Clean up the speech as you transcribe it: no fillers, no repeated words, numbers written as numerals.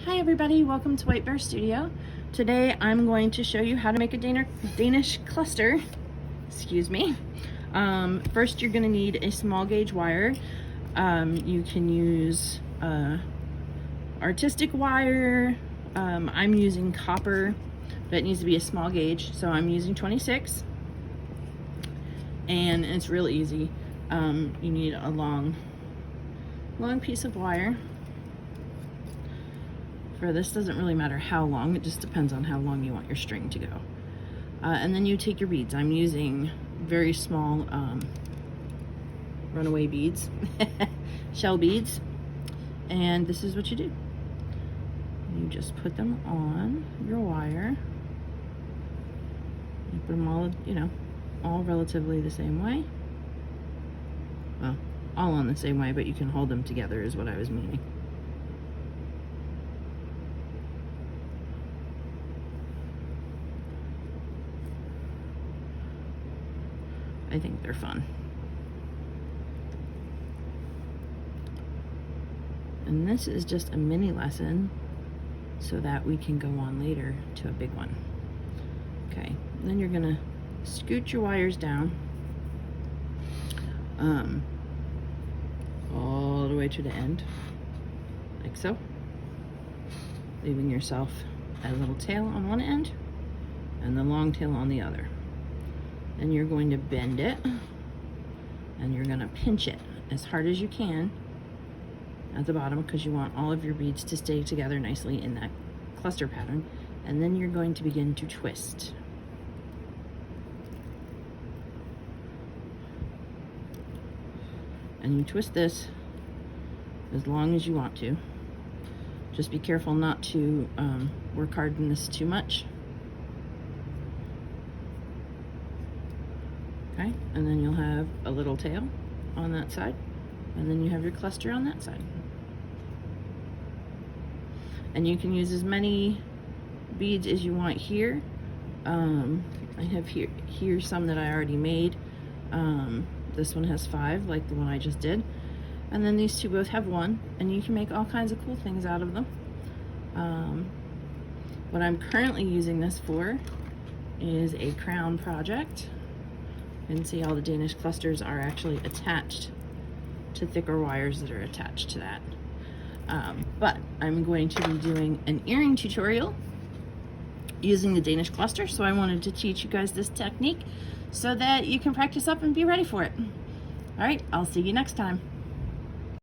Hi everybody, welcome to White Bear Studio. Today I'm going to show you how to make a Danish cluster. Excuse me. First you're going to need a small gauge wire. You can use artistic wire. I'm using copper, but it needs to be a small gauge, so I'm using 26. And it's real easy. You need a long piece of wire. For this, doesn't really matter how long, it just depends on how long you want your string to go. And then you take your beads. I'm using very small runaway beads, shell beads, and this is what you do. You just put them on your wire. You put them all, all relatively the same way. Well, all on the same way, but you can hold them together is what I was meaning. I think they're fun. And this is just a mini lesson so that we can go on later to a big one. Okay, then you're gonna scoot your wires down all the way to the end, like so, leaving yourself a little tail on one end and the long tail on the other. And you're going to bend it and you're going to pinch it as hard as you can at the bottom, because you want all of your beads to stay together nicely in that cluster pattern. And then you're going to begin to twist. And you twist this as long as you want to. Just be careful not to work hard in this too much. Okay, and then you'll have a little tail on that side, and then you have your cluster on that side. And you can use as many beads as you want here. I have here some that I already made. This one has 5, like the one I just did. And then these two both have 1, and you can make all kinds of cool things out of them. What I'm currently using this for is a crown project. You can see all the Danish clusters are actually attached to thicker wires that are attached to that. But I'm going to be doing an earring tutorial using the Danish cluster, so I wanted to teach you guys this technique so that you can practice up and be ready for it. All right, I'll see you next time.